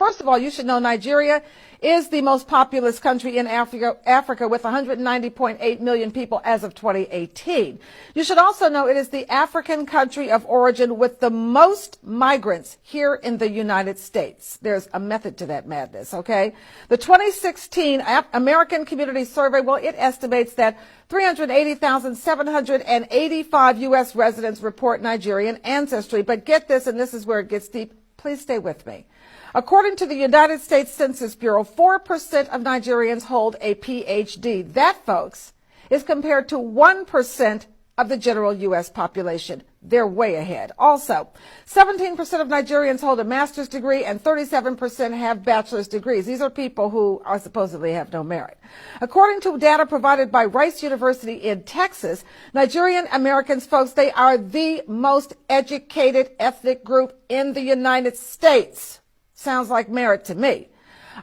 first of all, you should know Nigeria is the most populous country in Africa with 190.8 million people as of 2018. You should also know it is the African country of origin with the most migrants here in the United States. There's a method to that madness, okay? The 2016 American Community Survey, well, it estimates that 380,785 U.S. residents report Nigerian ancestry. But get this, and this is where it gets deep. Please stay with me. According to the United States Census Bureau, 4% of Nigerians hold a PhD. That, folks, is compared to 1% of the general U.S. population. They're way ahead. Also, 17% of Nigerians hold a master's degree and 37% have bachelor's degrees. These are people who are supposedly have no merit. According to data provided by Rice University in Texas, Nigerian Americans, folks, they are the most educated ethnic group in the United States. Sounds like merit to me.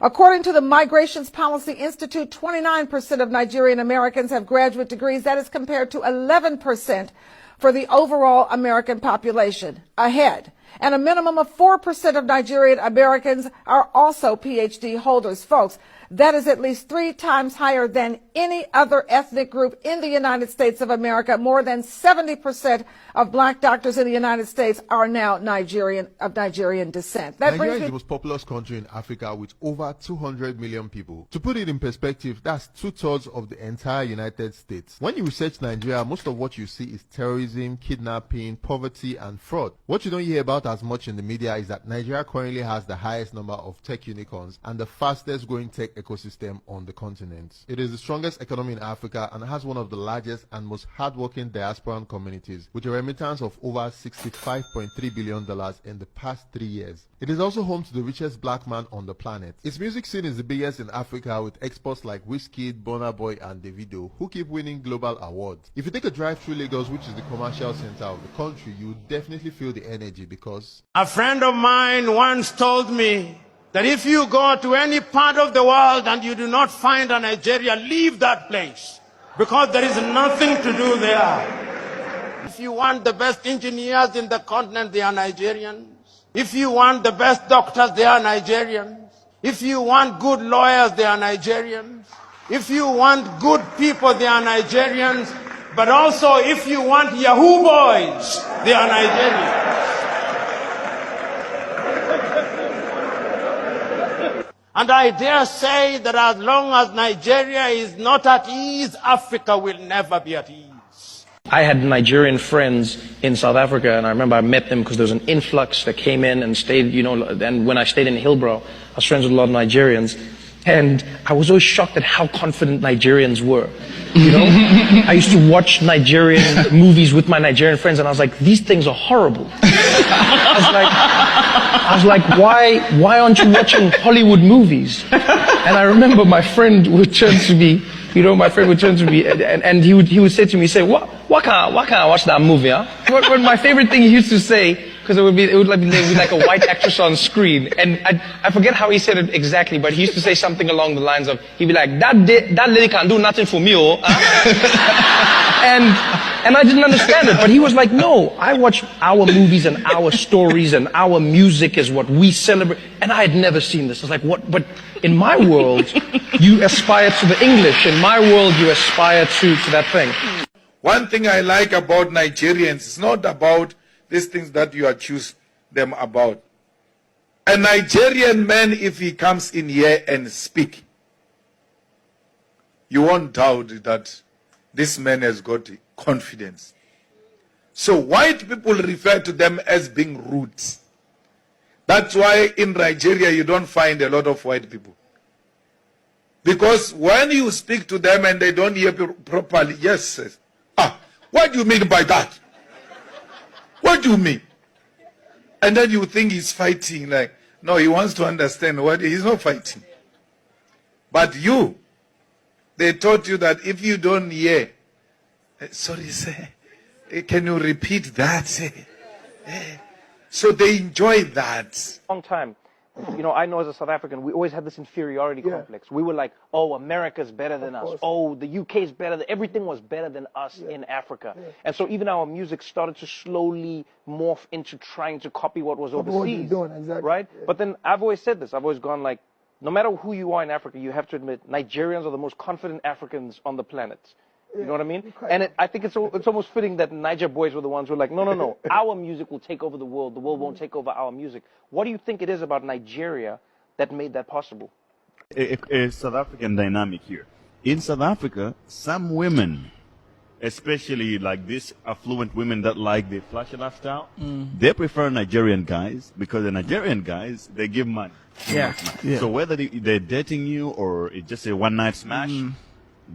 According to the Migrations Policy Institute, 29% of Nigerian Americans have graduate degrees. That is compared to 11% for the overall American population. Ahead. And a minimum of 4% of Nigerian Americans are also PhD holders, folks. That is at least 3 times higher than any other ethnic group in the United States of America. More than 70% of black doctors in the United States are now of Nigerian descent. Nigeria is the most populous country in Africa with over 200 million people. To put it in perspective, that's 2/3 of the entire United States. When you research Nigeria, most of what you see is terrorism, kidnapping, poverty, and fraud. What you don't hear about as much in the media is that Nigeria currently has the highest number of tech unicorns and the fastest growing tech ecosystem on the continent. It is the strongest economy in Africa and has one of the largest and most hardworking diasporan communities with a remittance of over $65.3 billion in the past 3 years. It is also home to the richest black man on the planet. Its music scene is the biggest in Africa with exports like Wizkid, Burna Boy, and Davido, who keep winning global awards. If you take a drive through Lagos, which is the commercial center of the country, you will definitely feel the energy because a friend of mine once told me that if you go to any part of the world and you do not find a Nigeria, leave that place because there is nothing to do there. If you want the best engineers in the continent, they are Nigerians. If you want the best doctors, they are Nigerians. If you want good lawyers, they are Nigerians. If you want good people, they are Nigerians. But also, if you want Yahoo boys, they are Nigerians. And I dare say that as long as Nigeria is not at ease, Africa will never be at ease. I had Nigerian friends in South Africa, and I remember I met them because there was an influx that came in and stayed, and when I stayed in Hillbrow, I was friends with a lot of Nigerians. And I was always shocked at how confident Nigerians were. I used to watch Nigerian movies with my Nigerian friends, and I was like, these things are horrible. I was like, why aren't you watching Hollywood movies? And I remember my friend would turn to me, and he would say to me, why can't I watch that movie, huh? But my favorite thing he used to say, because it would be like a white actress on screen, and I forget how he said it exactly, but he used to say something along the lines of, he'd be like, that lady can't do nothing for me, oh. And I didn't understand it, but he was like, no, I watch our movies and our stories and our music is what we celebrate. And I had never seen this. I was like, what? But in my world, you aspire to the English. In my world, you aspire to that thing. One thing I like about Nigerians is not about these things that you accuse them about. A Nigerian man, if he comes in here and speak, you won't doubt that this man has got confidence. So white people refer to them as being rude. That's why in Nigeria you don't find a lot of white people. Because when you speak to them and they don't hear properly, yes, what do you mean by that? What do you mean? And then you think he's fighting, like, no, he wants to understand what he's not fighting. But you, they taught you that if you don't hear, sorry, sir, can you repeat that? So they enjoy that. Long time. you know, I know as a South African, we always had this inferiority complex. We were like, oh, America's better than us. Oh, the UK is better. Everything was better than us in Africa. And so even our music started to slowly morph into trying to copy what was overseas. Right? But then I've always said this. I've always gone like, no matter who you are in Africa, you have to admit Nigerians are the most confident Africans on the planet. You know what I mean? And I think it's almost fitting that Niger boys were the ones who were like, no, our music will take over the world won't take over our music. What do you think it is about Nigeria that made that possible? A South African dynamic here. In South Africa, some women, especially like these affluent women that like the flashy lifestyle, they prefer Nigerian guys because the Nigerian guys, they give money. Yeah. So whether they're dating you or it's just a one-night smash,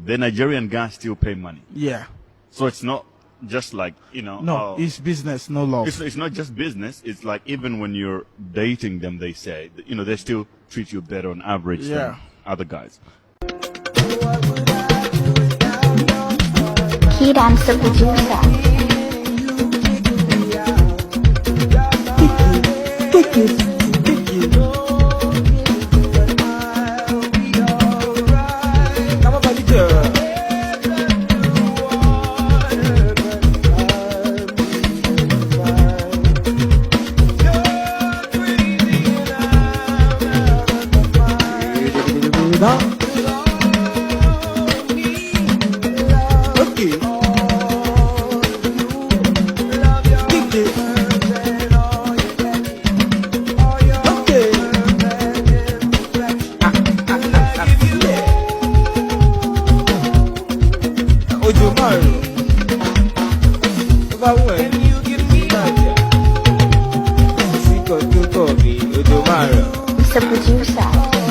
the Nigerian guys still pay money. Yeah. So it's not just like, you know. No, it's business, no love. It's not just business. It's like even when you're dating them, they say, you know, they still treat you better on average than other guys. Kidam's the producer. It's the producer.